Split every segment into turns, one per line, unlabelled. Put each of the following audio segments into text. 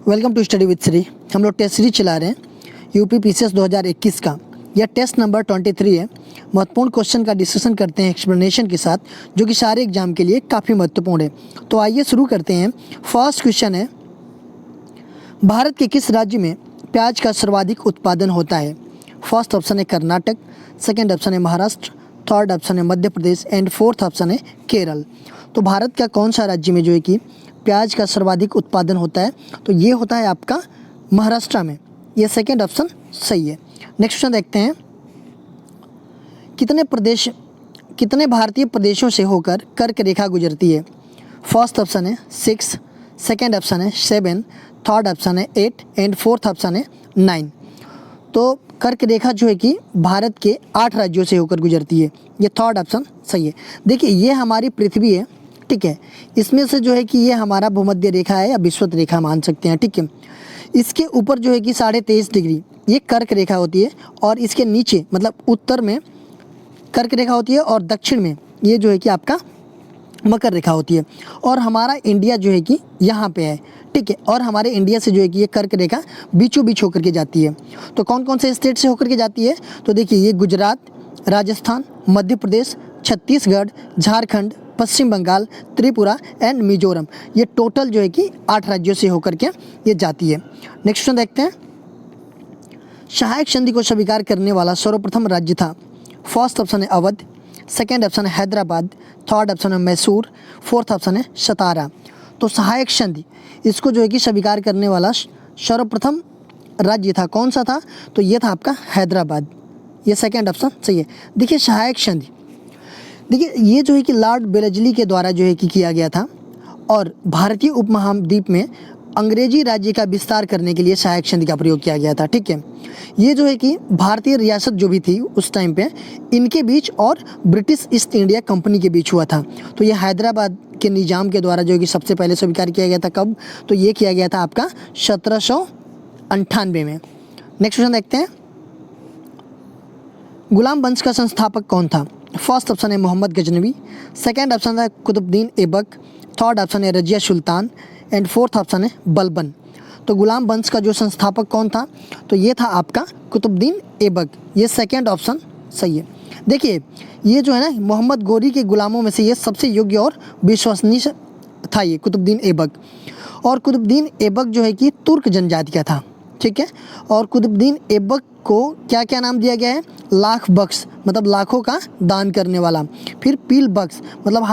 Welcome to study with Shri. हम लोग test series चला रहे हैं यूपी पीसीएस 2021 का। यह टेस्ट नंबर 23 है। महत्वपूर्ण क्वेश्चन का डिस्कशन करते हैं एक्सप्लेनेशन के साथ, जो कि सारे एग्जाम के लिए काफ़ी महत्वपूर्ण है। तो आइए शुरू करते हैं। फर्स्ट क्वेश्चन है, भारत के किस राज्य में प्याज का सर्वाधिक उत्पादन होता है? फर्स्ट ऑप्शन है कर्नाटक, सेकेंड ऑप्शन है महाराष्ट्र, थर्ड ऑप्शन है Madhya Pradesh and fourth option है केरल। तो भारत का कौन सा राज्य में जो है कि प्याज का सर्वाधिक उत्पादन होता है? तो ये होता है आपका महाराष्ट्र में। ये सेकेंड ऑप्शन सही है। नेक्स्ट क्वेश्चन देखते हैं, कितने भारतीय प्रदेशों से होकर कर्क रेखा गुजरती है? फर्स्ट ऑप्शन है 6, सेकेंड ऑप्शन है 7, थर्ड ऑप्शन है 8 एंड फोर्थ ऑप्शन है 9। तो कर्क रेखा जो है कि भारत के 8 राज्यों से होकर गुजरती है। ये थर्ड ऑप्शन सही है। देखिए, ये हमारी पृथ्वी है, ठीक है। इसमें से जो है कि ये हमारा भूमध्य रेखा है या विषुवत रेखा मान सकते हैं, ठीक है। इसके ऊपर जो है कि 23.5 डिग्री ये कर्क रेखा होती है, और इसके नीचे मतलब उत्तर में कर्क रेखा होती है और दक्षिण में ये जो है कि आपका मकर रेखा होती है। और हमारा इंडिया जो है कि यहाँ पे है, ठीक है। और हमारे इंडिया से जो है कि ये कर्क रेखा बीचों बीच होकर के जाती है। तो कौन कौन से स्टेट से होकर के जाती है? तो देखिए, ये गुजरात, राजस्थान, मध्य प्रदेश, छत्तीसगढ़, झारखंड, पश्चिम बंगाल, त्रिपुरा एंड मिजोरम। ये टोटल जो है कि 8 राज्यों से होकर के ये जाती है। नेक्स्ट क्वेश्चन देखते हैं, सहायक संधि को स्वीकार करने वाला सर्वप्रथम राज्य था? फर्स्ट ऑप्शन है अवध, सेकेंड ऑप्शन है हैदराबाद, थर्ड ऑप्शन है मैसूर, फोर्थ ऑप्शन है सतारा। तो सहायक संधि इसको जो है कि स्वीकार करने वाला सर्वप्रथम राज्य था, कौन सा था? तो ये था आपका हैदराबाद। ये सेकेंड ऑप्शन सही है। देखिए, सहायक संधि, देखिए ये जो है कि लॉर्ड वेलेस्ली के द्वारा जो है कि किया गया था, और भारतीय उपमहाद्वीप में अंग्रेजी राज्य का विस्तार करने के लिए सहायक संधि का प्रयोग किया गया था, ठीक है। ये जो है कि भारतीय रियासत जो भी थी उस टाइम पे, इनके बीच और ब्रिटिश ईस्ट इंडिया कंपनी के बीच हुआ था। तो ये हैदराबाद के निज़ाम के द्वारा जो है कि सबसे पहले स्वीकार किया गया था। कब? तो ये किया गया था आपका 1798 में। नेक्स्ट क्वेश्चन देखते हैं, गुलाम वंश का संस्थापक कौन था? फर्स्ट ऑप्शन है मोहम्मद गजनवी, सेकेंड ऑप्शन है कुतुबुद्दीन ऐबक, थर्ड ऑप्शन है Razia sultan and fourth option है बलबन। तो गुलाम वंश का जो संस्थापक कौन था? तो ये था आपका कुतुबुद्दीन ऐबक। ये सेकेंड ऑप्शन सही है। देखिए, ये जो है ना मोहम्मद गोरी के गुलामों में से ये सबसे योग्य और विश्वसनीय था ये कुतुबुद्दीन ऐबक। और कुतुबुद्दीन ऐबक जो है कि तुर्क जनजाति का था, ठीक है। और कुतुबुद्दीन ऐबक को क्या क्या नाम दिया गया है? लाख बख्श मतलब लाखों का दान करने वाला, फिर पील बख्श मतलब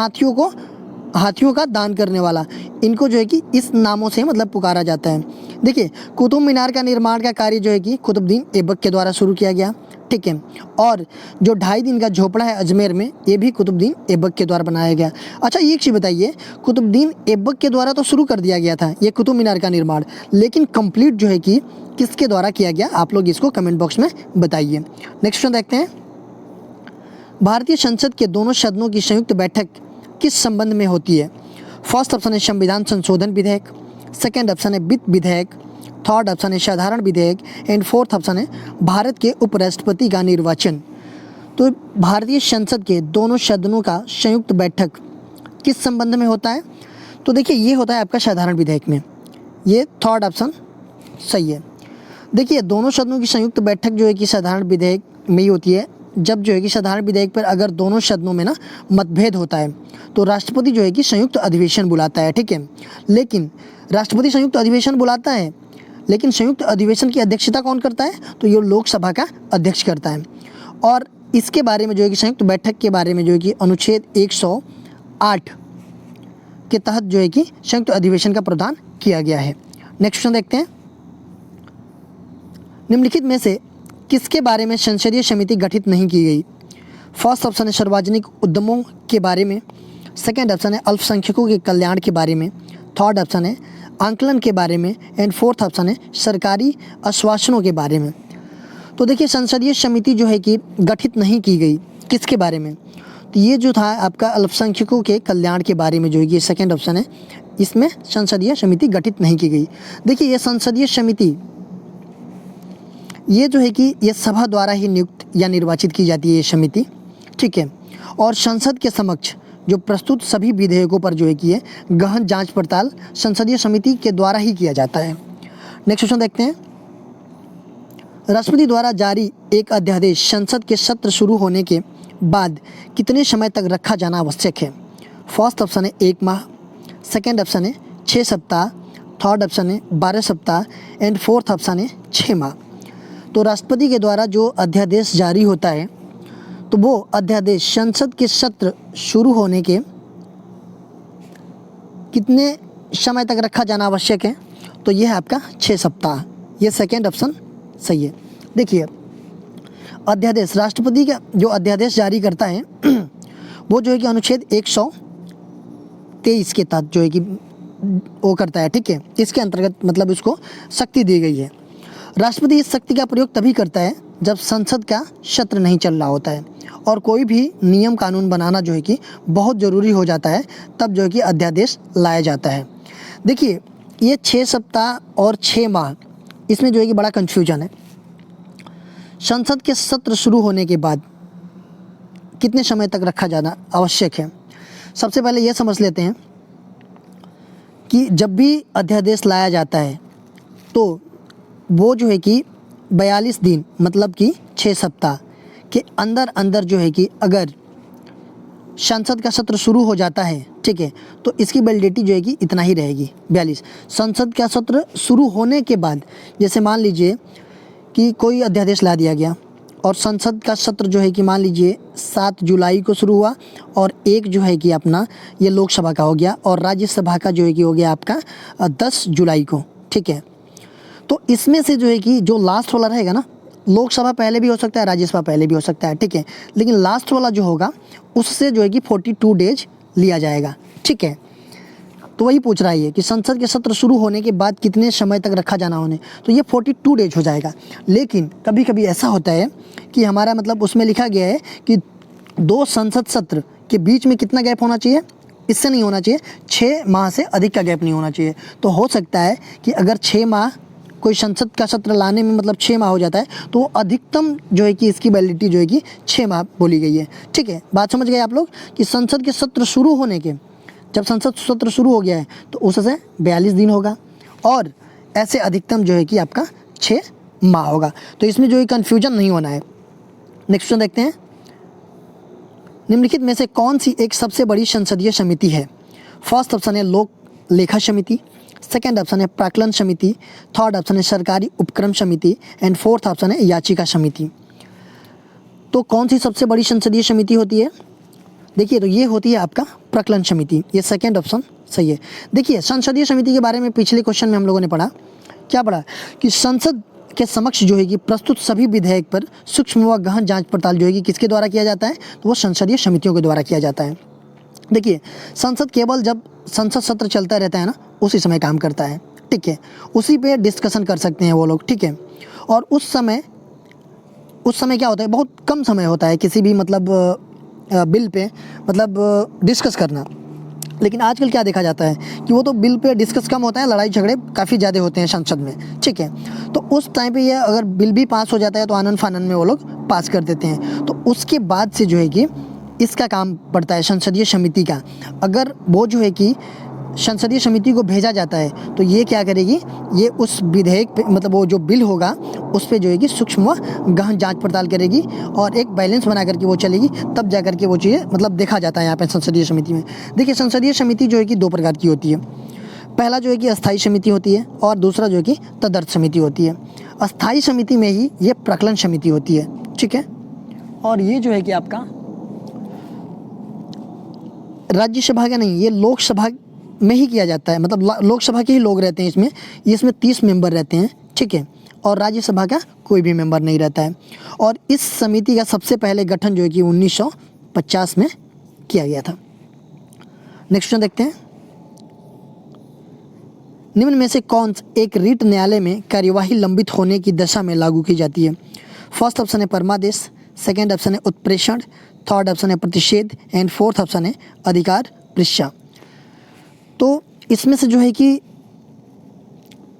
हाथियों का दान करने वाला। इनको जो है कि इस नामों से मतलब पुकारा जाता है। देखिए, कुतुब मीनार का निर्माण का कार्य जो है कि कुतुबुद्दीन ऐबक के द्वारा शुरू किया गया, ठीक है। और जो 2.5 दिन का झोपड़ा है अजमेर में, ये भी कुतुबुद्दीन ऐबक के द्वारा बनाया गया। अच्छा, ये एक चीज़ बताइए, कुतुबुद्दीन ऐबक के द्वारा तो शुरू कर दिया गया था ये कुतुब मीनार का निर्माण, लेकिन कंप्लीट जो है कि किसके द्वारा किया गया? आप लोग इसको कमेंट बॉक्स में बताइए। नेक्स्ट क्वेश्चन देखते हैं, भारतीय संसद के दोनों सदनों की संयुक्त बैठक किस संबंध में होती है? फर्स्ट ऑप्शन है संविधान संशोधन विधेयक, सेकेंड ऑप्शन है वित्त विधेयक, थर्ड ऑप्शन है साधारण विधेयक एंड फोर्थ ऑप्शन है भारत के उपराष्ट्रपति का निर्वाचन। तो भारतीय संसद के दोनों सदनों का संयुक्त बैठक किस संबंध में होता है? तो देखिए, ये होता है आपका साधारण विधेयक में। ये थर्ड ऑप्शन सही है। देखिए, दोनों सदनों की संयुक्त बैठक जो है कि साधारण विधेयक में ही होती है। जब जो है कि साधारण विधेयक पर अगर दोनों सदनों में ना मतभेद होता है, तो राष्ट्रपति जो है कि संयुक्त अधिवेशन बुलाता है, ठीक है। लेकिन राष्ट्रपति संयुक्त अधिवेशन बुलाता है, लेकिन संयुक्त अधिवेशन की अध्यक्षता कौन करता है? तो ये लोकसभा का अध्यक्ष करता है। और इसके बारे में जो है कि संयुक्त बैठक के बारे में जो है कि अनुच्छेद 108 के तहत जो है कि संयुक्त अधिवेशन का प्रावधान किया गया है। नेक्स्ट क्वेश्चन देखते हैं, निम्नलिखित में से किसके बारे में संसदीय समिति गठित नहीं की गई? फर्स्ट ऑप्शन है सार्वजनिक उद्यमों के बारे में, सेकेंड ऑप्शन है अल्पसंख्यकों के कल्याण के बारे में, थर्ड ऑप्शन है आंकलन के बारे में एंड फोर्थ ऑप्शन है सरकारी आश्वासनों के बारे में। तो देखिए, संसदीय समिति जो है कि गठित नहीं की गई किसके बारे में? तो ये जो था आपका अल्पसंख्यकों के कल्याण के बारे में जो है कि सेकेंड ऑप्शन है, इसमें संसदीय समिति गठित नहीं की गई। देखिए, ये संसदीय समिति ये जो है कि ये सभा द्वारा ही नियुक्त या निर्वाचित की जाती है ये समिति, ठीक है। और संसद के समक्ष जो प्रस्तुत सभी विधेयकों पर जो है कि ये गहन जांच पड़ताल संसदीय समिति के द्वारा ही किया जाता है। नेक्स्ट क्वेश्चन देखते हैं। राष्ट्रपति द्वारा जारी एक अध्यादेश संसद के सत्र शुरू होने के बाद कितने समय तक रखा जाना आवश्यक है? फर्स्ट ऑप्शन है 1 माह, सेकेंड ऑप्शन है 6 सप्ताह, थर्ड ऑप्शन है 12 सप्ताह एंड फोर्थ ऑप्शन है 6 माह। तो राष्ट्रपति के द्वारा जो अध्यादेश जारी होता है तो वो अध्यादेश संसद के सत्र शुरू होने के कितने समय तक रखा जाना आवश्यक है? तो ये है आपका 6 सप्ताह। ये सेकेंड ऑप्शन सही है। देखिए अध्यादेश, राष्ट्रपति का जो अध्यादेश जारी करता है वो जो है कि अनुच्छेद 123 के तहत जो है कि वो करता है, ठीक है। इसके अंतर्गत मतलब इसको शक्ति दी गई है। राष्ट्रपति इस शक्ति का प्रयोग तभी करता है जब संसद का सत्र नहीं चल रहा होता है और कोई भी नियम कानून बनाना जो है कि बहुत ज़रूरी हो जाता है, तब जो है कि अध्यादेश लाया जाता है। देखिए ये 6 सप्ताह और 6 माह, इसमें जो है कि बड़ा कन्फ्यूजन है। संसद के सत्र शुरू होने के बाद कितने समय तक रखा जाना आवश्यक है? सबसे पहले ये समझ लेते हैं कि जब भी अध्यादेश लाया जाता है तो वो जो है कि 42 दिन मतलब कि 6 सप्ताह के अंदर अंदर जो है कि अगर संसद का सत्र शुरू हो जाता है, ठीक है, तो इसकी वैलिडिटी जो है कि इतना ही रहेगी 42। संसद का सत्र शुरू होने के बाद जैसे मान लीजिए कि कोई अध्यादेश ला दिया गया और संसद का सत्र जो है कि मान लीजिए 7 जुलाई को शुरू हुआ और एक जो है कि अपना ये लोकसभा का हो गया और राज्यसभा का जो है कि हो गया आपका 10 जुलाई को, ठीक है। तो इसमें से जो है कि जो लास्ट वाला रहेगा ना, लोकसभा पहले भी हो सकता है, राज्यसभा पहले भी हो सकता है, ठीक है, लेकिन लास्ट वाला जो होगा उससे जो है कि 42 डेज लिया जाएगा, ठीक है। तो वही पूछ रहा है कि संसद के सत्र शुरू होने के बाद कितने समय तक रखा जाना होने, तो ये 42 डेज हो जाएगा। लेकिन कभी कभी ऐसा होता है कि हमारा मतलब उसमें लिखा गया है कि 2 संसद सत्र के बीच में कितना गैप होना चाहिए, इससे नहीं होना चाहिए, 6 माह से अधिक का गैप नहीं होना चाहिए। तो हो सकता है कि अगर 6 माह कोई संसद का सत्र लाने में मतलब 6 माह हो जाता है तो वो अधिकतम जो है कि इसकी वैलिडिटी जो है कि 6 माह बोली गई है, ठीक है। बात समझ गए आप लोग कि संसद के सत्र शुरू होने के, जब संसद सत्र शुरू हो गया है तो उससे 42 दिन होगा और ऐसे अधिकतम जो है कि आपका 6 माह होगा। तो इसमें जो है कन्फ्यूजन नहीं होना है। नेक्स्ट क्वेश्चन देखते हैं। निम्नलिखित में से कौन सी एक सबसे बड़ी संसदीय समिति है? फर्स्ट ऑप्शन है लोक लेखा समिति, सेकेंड ऑप्शन है प्राक्कलन समिति, थर्ड ऑप्शन है सरकारी उपक्रम समिति एंड फोर्थ ऑप्शन है याचिका समिति। तो कौन सी सबसे बड़ी संसदीय समिति होती है? देखिए तो ये होती है आपका प्राक्कलन समिति। ये सेकेंड ऑप्शन सही है। देखिए संसदीय समिति के बारे में पिछले क्वेश्चन में हम लोगों ने पढ़ा, क्या पढ़ा कि संसद के समक्ष जो है कि प्रस्तुत सभी विधेयक पर सूक्ष्म व गहन जांच पड़ताल जो है कि किसके द्वारा किया जाता है, तो वो संसदीय समितियों के द्वारा किया जाता है। देखिए संसद केवल जब संसद सत्र चलता रहता है ना उसी समय काम करता है, ठीक है, उसी पे डिस्कशन कर सकते हैं वो लोग, ठीक है। और उस समय क्या होता है, बहुत कम समय होता है किसी भी मतलब बिल पे मतलब डिस्कस करना। लेकिन आजकल क्या देखा जाता है कि वो तो बिल पे डिस्कस कम होता है, लड़ाई झगड़े काफ़ी ज़्यादा होते हैं संसद में, ठीक है। तो उस टाइम पे ये अगर बिल भी पास हो जाता है तो आनन फानन में वो लोग पास कर देते हैं। तो उसके बाद से जो है कि इसका काम पड़ता है संसदीय समिति का। अगर वो जो है कि संसदीय समिति को भेजा जाता है तो ये क्या करेगी, ये उस विधेयक पे मतलब वो जो बिल होगा उस पर जो है कि सूक्ष्म व गहन जांच पड़ताल करेगी और एक बैलेंस बना करके वो चलेगी, तब जा करके वो चीज़ें मतलब देखा जाता है यहाँ पे संसदीय समिति में। देखिए संसदीय समिति जो है कि 2 प्रकार की होती है। पहला जो है कि अस्थायी समिति होती है और दूसरा जो है कि तदर्थ समिति होती है। अस्थायी समिति में ही ये प्राक्कलन समिति होती है, ठीक है। और ये जो है कि आपका राज्यसभा का नहीं, ये लोकसभा में ही किया जाता है, मतलब लोकसभा के ही लोग रहते हैं इसमें 30 मेंबर रहते हैं, ठीक है। और राज्यसभा का कोई भी मेंबर नहीं रहता है। और इस समिति का सबसे पहले गठन जो है कि 1950 में किया गया था। नेक्स्ट क्वेश्चन देखते हैं। निम्न में से कौन एक रीट न्यायालय में कार्यवाही लंबित होने की दशा में लागू की जाती है? फर्स्ट ऑप्शन है परमादेश, सेकेंड ऑप्शन है उत्प्रेषण, थर्ड ऑप्शन है प्रतिषेध एंड फोर्थ ऑप्शन है अधिकार परीक्षा। तो इसमें से जो है कि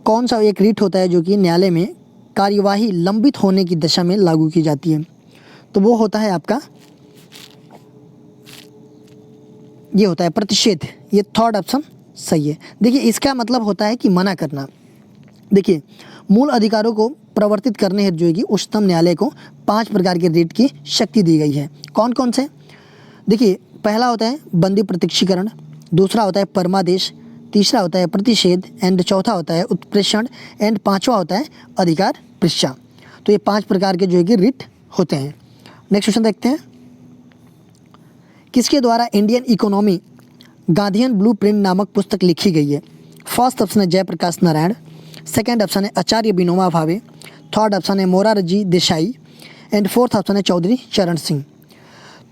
कौन सा एक रीट होता है जो कि न्यायालय में कार्यवाही लंबित होने की दशा में लागू की जाती है? तो वो होता है आपका, ये होता है प्रतिषेध। ये थर्ड ऑप्शन सही है। देखिए इसका मतलब होता है कि मना करना। देखिए, मूल अधिकारों को प्रवर्तित करने हेतु जो है कि उच्चतम न्यायालय को 5 प्रकार के रिट की शक्ति दी गई है। कौन कौन से? देखिए, पहला होता है बंदी प्रत्यक्षीकरण, दूसरा होता है परमादेश, तीसरा होता है प्रतिषेध एंड चौथा होता है उत्प्रेषण एंड पांचवा होता है अधिकार पृष्ठा। तो ये 5 प्रकार के जो है कि रिट होते हैं। नेक्स्ट क्वेश्चन देखते हैं, किसके द्वारा इंडियन इकोनॉमी गांधीयन ब्लूप्रिंट नामक पुस्तक लिखी गई है? फर्स्ट ऑप्शन है जयप्रकाश नारायण, सेकंड ऑप्शन है आचार्य विनोबा भावे, थर्ड ऑप्शन है Morarji Desai and fourth option है चौधरी चरण सिंह।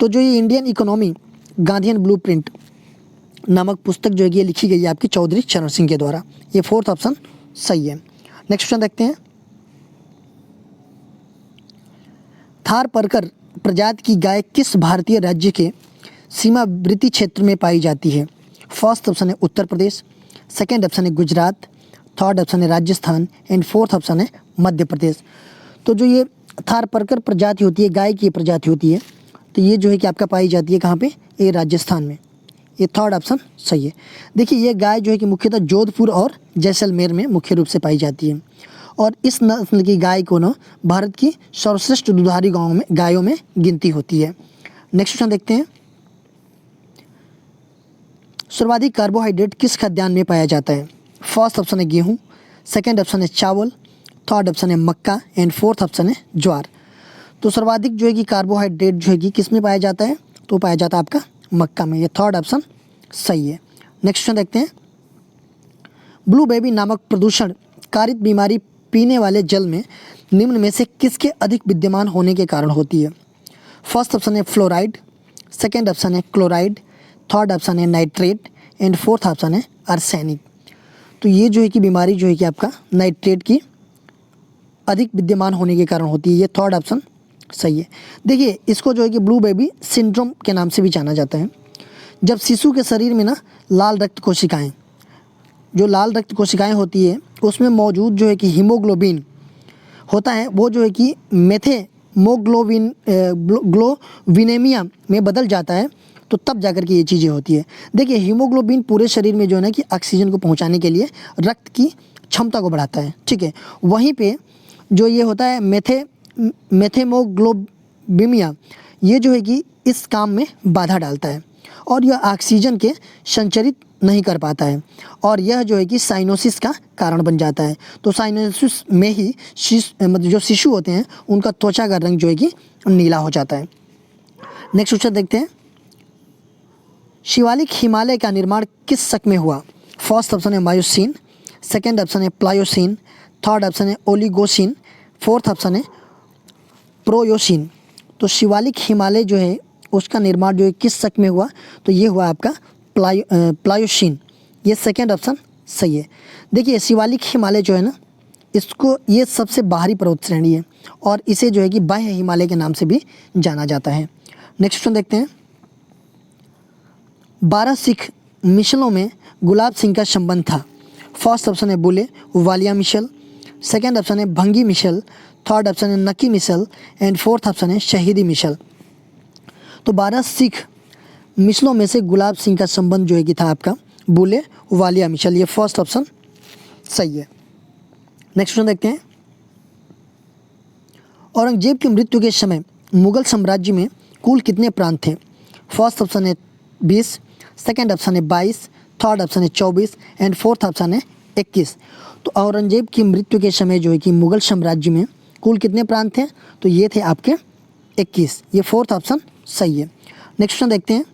तो जो ये इंडियन इकोनॉमी गांधीयन ब्लूप्रिंट नामक पुस्तक जो है ये लिखी गई है आपकी चौधरी चरण सिंह के द्वारा। ये फोर्थ ऑप्शन सही है। नेक्स्ट क्वेश्चन देखते हैं, थारपारकर प्रजाति की गाय किस भारतीय राज्य के सीमावर्ती क्षेत्र में पाई जाती है? फर्स्ट ऑप्शन है उत्तर प्रदेश, सेकंड ऑप्शन है गुजरात, थर्ड ऑप्शन है राजस्थान एंड फोर्थ ऑप्शन है मध्य प्रदेश। तो जो ये थारपारकर प्रजाति होती है, गाय की प्रजाति होती है, तो ये जो है कि आपका पाई जाती है कहाँ पे? ये राजस्थान में। ये थर्ड ऑप्शन सही है। देखिए, ये गाय जो है कि मुख्यतः जोधपुर और जैसलमेर में मुख्य रूप से पाई जाती है और इस नस्ल की गाय को ना भारत की सर्वश्रेष्ठ दुधारी गायों में गिनती होती है। नेक्स्ट क्वेश्चन देखते हैं, सर्वाधिक कार्बोहाइड्रेट किस खाद्यान्न में पाया जाता है? फर्स्ट ऑप्शन है गेहूँ, सेकंड ऑप्शन है चावल, थर्ड ऑप्शन है मक्का एंड फोर्थ ऑप्शन है ज्वार। तो सर्वाधिक जो है कि कार्बोहाइड्रेट जो है कि किस में पाया जाता है? तो पाया जाता है आपका मक्का में। ये थर्ड ऑप्शन सही है। नेक्स्ट क्वेश्चन देखते हैं, ब्लू बेबी नामक प्रदूषण कारित बीमारी पीने वाले जल में निम्न में से किसके अधिक विद्यमान होने के कारण होती है? फर्स्ट ऑप्शन है फ्लोराइड, सेकंड ऑप्शन है क्लोराइड, थर्ड ऑप्शन है नाइट्रेट एंड फोर्थ ऑप्शन है आर्सेनिक। तो ये जो है कि बीमारी जो है कि आपका नाइट्रेट की अधिक विद्यमान होने के कारण होती है। ये थर्ड ऑप्शन सही है। देखिए, इसको जो है कि ब्लू बेबी सिंड्रोम के नाम से भी जाना जाता है। जब शिशु के शरीर में ना लाल रक्त कोशिकाएं, जो लाल रक्त कोशिकाएं होती है उसमें मौजूद जो है कि हीमोग्लोबिन होता है, वो जो है कि ग्लोविनेमिया में बदल जाता है, तो तब जाकर के ये चीज़ें होती है। देखिए, हीमोग्लोबिन पूरे शरीर में जो है ना कि ऑक्सीजन को पहुंचाने के लिए रक्त की क्षमता को बढ़ाता है, ठीक है। वहीं पे जो ये होता है मेथेमोग्लोबिमिया, ये जो है कि इस काम में बाधा डालता है और यह ऑक्सीजन के संचरित नहीं कर पाता है और यह जो है कि साइनोसिस का कारण बन जाता है। तो साइनोसिस में ही मतलब जो शिशु होते हैं उनका त्वचा का रंग जो है कि नीला हो जाता है। नेक्स्ट क्वेश्चन देखते हैं, शिवालिक हिमालय का निर्माण किस शक में हुआ? फर्स्ट ऑप्शन है मायोसीन, सेकंड ऑप्शन है प्लायोसीन, थर्ड ऑप्शन है ओलिगोसीन, फोर्थ ऑप्शन है प्रोयोसीन। तो शिवालिक हिमालय जो है उसका निर्माण जो है किस शक में हुआ? तो ये हुआ आपका प्लायोसीन। ये सेकंड ऑप्शन सही है। देखिए, शिवालिक हिमालय जो है ना, इसको ये सबसे बाहरी पर्वत श्रेणी है और इसे जो है कि बाह्य हिमालय के नाम से भी जाना जाता है। नेक्स्ट क्वेश्चन देखते हैं, 12 सिख मिशलों में गुलाब सिंह का संबंध था। फर्स्ट ऑप्शन है बुले वालिया मिशल, सेकंड ऑप्शन है भंगी मिशल, थर्ड ऑप्शन है नकी मिशल एंड फोर्थ ऑप्शन है शहीदी मिशल। तो 12 सिख मिशलों में से गुलाब सिंह का संबंध जो है कि था आपका बुले वालिया मिशल। ये फर्स्ट ऑप्शन सही है। नेक्स्ट क्वेश्चन देखते हैं, औरंगजेब की मृत्यु के समय मुगल साम्राज्य में कुल कितने प्रांत थे? फर्स्ट ऑप्शन है 20, सेकंड ऑप्शन है 22, थर्ड ऑप्शन है 24 एंड फोर्थ ऑप्शन है 21। तो औरंगजेब की मृत्यु के समय जो है कि मुगल साम्राज्य में कुल कितने प्रांत थे? तो ये थे आपके 21। ये फोर्थ ऑप्शन सही है। नेक्स्ट क्वेश्चन देखते हैं,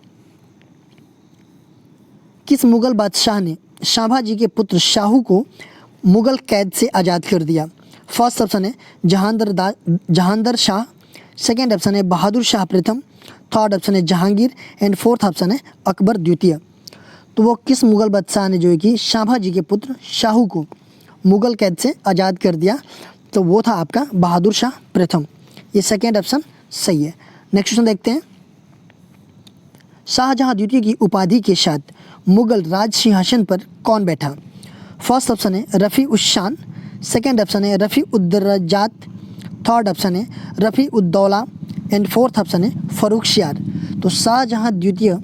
किस मुगल बादशाह ने शाहाजी के पुत्र शाहू को मुगल कैद से आज़ाद कर दिया? फर्स्ट ऑप्शन है जहांदर शाह, सेकंड ऑप्शन है बहादुर शाह प्रथम, थर्ड ऑप्शन है जहांगीर एंड फोर्थ ऑप्शन है अकबर द्वितीय। तो वो किस मुगल बादशाह ने जो है कि शाहाजी के पुत्र शाहू को मुगल कैद से आज़ाद कर दिया? तो वो था आपका बहादुर शाह प्रथम। ये सेकेंड ऑप्शन सही है। नेक्स्ट क्वेश्चन देखते हैं, शाहजहां द्वितीय की उपाधि के साथ मुगल राज सिंहासन पर कौन बैठा? फर्स्ट ऑप्शन है रफ़ी उस शान, सेकेंड ऑप्शन है रफ़ी उद्दरजात, थर्ड ऑप्शन है Rafi ud-Daula and fourth option है फर्रुखशियार। तो शाहजहां द्वितीय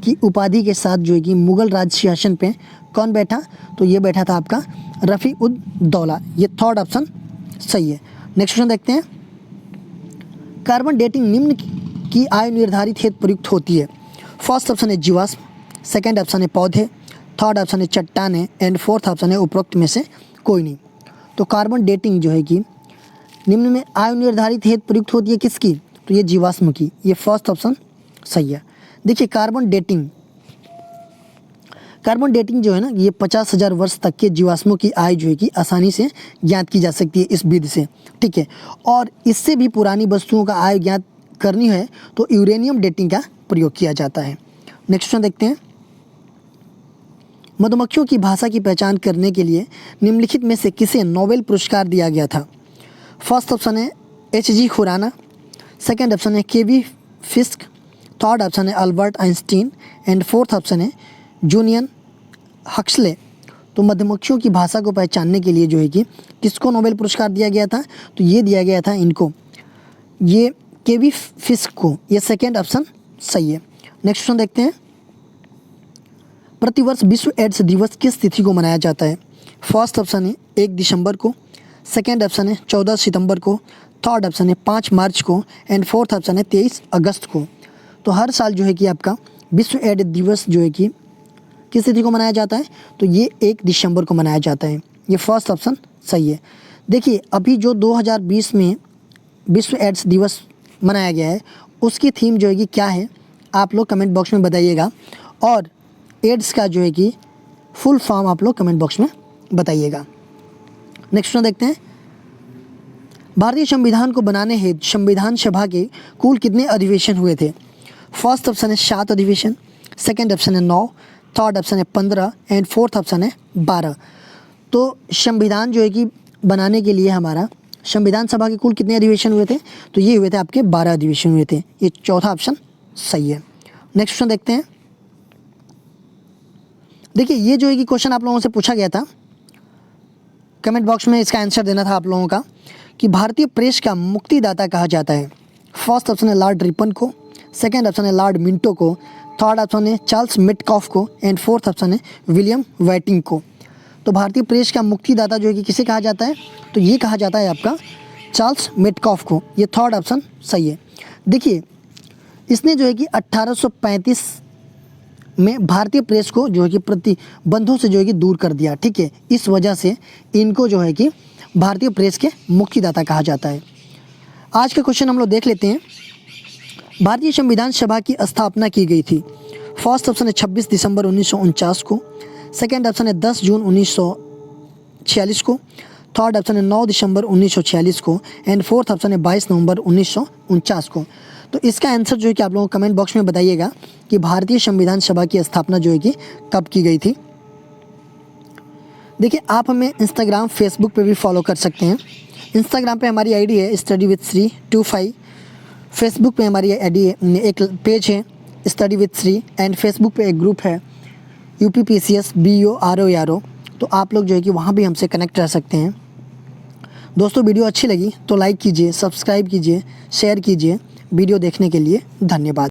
की उपाधि के साथ जो है कि मुगल राज सिंहासन पे कौन बैठा? तो ये बैठा था आपका रफ़ी उद दौला। ये थर्ड ऑप्शन सही है। नेक्स्ट क्वेश्चन देखते हैं। कार्बन डेटिंग निम्न की आयु निर्धारित हेतु प्रयुक्त होती है। फर्स्ट ऑप्शन है जीवाश्म, सेकंड ऑप्शन है पौधे, थर्ड ऑप्शन है चट्टानें एंड फोर्थ ऑप्शन है उपरोक्त में से कोई नहीं। तो कार्बन डेटिंग जो है कि निम्न में आयु निर्धारित हेतु प्रयुक्त होती है किसकी? तो ये जीवाश्म की। ये फर्स्ट ऑप्शन सही है। देखिए कार्बन डेटिंग जो है ना, ये 50,000 वर्ष तक के जीवाश्मों की आयु जो है कि आसानी से ज्ञात की जा सकती है इस विधि से, ठीक है। और इससे भी पुरानी वस्तुओं का आयु ज्ञात करनी है तो यूरेनियम डेटिंग का प्रयोग किया जाता है। नेक्स्ट क्वेश्चन देखते हैं। मधुमक्खियों की भाषा की पहचान करने के लिए निम्नलिखित में से किसे नोबेल पुरस्कार दिया गया था? फर्स्ट ऑप्शन है H.G. खुराना, सेकंड ऑप्शन है K.V. फिस्क, थर्ड ऑप्शन है Albert Einstein and fourth option है जूलियन हक्सले। तो मधुमक्खियों की भाषा को पहचानने के लिए जो है कि किसको नोबेल पुरस्कार दिया गया था? तो ये दिया गया था इनको, ये K.V. फिस्क को। ये सेकेंड ऑप्शन सही है। नेक्स्ट क्वेश्चन देखते हैं। प्रतिवर्ष विश्व एड्स दिवस किस तिथि को मनाया जाता है? फर्स्ट ऑप्शन है 1 दिसंबर को, सेकेंड ऑप्शन है 14 सितंबर को, थर्ड ऑप्शन है 5 मार्च को एंड फोर्थ ऑप्शन है 23 अगस्त को। तो हर साल जो है कि आपका विश्व एड्स दिवस जो है कि किस तिथि को मनाया जाता है? तो ये 1 दिसंबर को मनाया जाता है। ये फर्स्ट ऑप्शन सही है। देखिए अभी जो 2020 में विश्व एड्स दिवस मनाया गया है उसकी थीम जो है कि क्या है, आप लोग कमेंट बॉक्स में बताइएगा। और एड्स का जो है कि फुल फॉर्म आप लोग कमेंट बॉक्स में बताइएगा। नेक्स्ट क्वेश्चन देखते हैं। भारतीय संविधान को बनाने हेतु संविधान सभा के कुल कितने अधिवेशन हुए थे? फर्स्ट ऑप्शन है 7 अधिवेशन, सेकंड ऑप्शन है 9, थर्ड ऑप्शन है 15 एंड फोर्थ ऑप्शन है 12। तो संविधान जो है कि बनाने के लिए हमारा संविधान सभा के कुल कितने अधिवेशन हुए थे? तो ये हुए थे आपके 12 अधिवेशन हुए थे। ये चौथा ऑप्शन सही है। नेक्स्ट क्वेश्चन देखते हैं। देखिए ये जो है कि क्वेश्चन आप लोगों से पूछा गया था, कमेंट बॉक्स में इसका आंसर देना था आप लोगों का कि भारतीय प्रेस का मुक्तिदाता कहा जाता है। फर्स्ट ऑप्शन है लॉर्ड रिपन को, सेकंड ऑप्शन है लॉर्ड मिंटो को, थर्ड ऑप्शन है चार्ल्स मिटकॉफ को एंड फोर्थ ऑप्शन है विलियम वाइटिंग को। तो भारतीय प्रेस का मुक्तिदाता जो है कि किसे कहा जाता है? तो ये कहा जाता है आपका चार्ल्स मिटकॉफ को। ये थर्ड ऑप्शन सही है। देखिए इसने जो है कि 1835 में भारतीय प्रेस को जो है कि प्रतिबंधों से जो है कि दूर कर दिया, ठीक है। इस वजह से इनको जो है कि भारतीय प्रेस के मुक्तिदाता कहा जाता है। आज का क्वेश्चन हम लोग देख लेते हैं। भारतीय संविधान सभा की स्थापना की गई थी। फर्स्ट ऑप्शन है 26 दिसंबर 1949 को, सेकेंड ऑप्शन है 10 जून 1946 को, थर्ड ऑप्शन है 9 दिसंबर 1946 को एंड फोर्थ ऑप्शन है 22 नवंबर 1949 को। तो इसका आंसर जो है कि आप लोगों को कमेंट बॉक्स में बताइएगा कि भारतीय संविधान सभा की स्थापना जो है कि कब की गई थी। देखिए आप हमें इंस्टाग्राम फेसबुक पे भी फॉलो कर सकते हैं। इंस्टाग्राम पे हमारी आईडी है स्टडी विद श्री 25, फेसबुक पे हमारी आईडी है, एक पेज है study with Shri and Facebook पे एक ग्रुप है UPPCS BO RO। तो आप लोग जो है कि वहाँ भी हमसे कनेक्ट रह सकते हैं। दोस्तों वीडियो अच्छी लगी तो लाइक कीजिए, सब्सक्राइब कीजिए, शेयर कीजिए। वीडियो देखने के लिए धन्यवाद।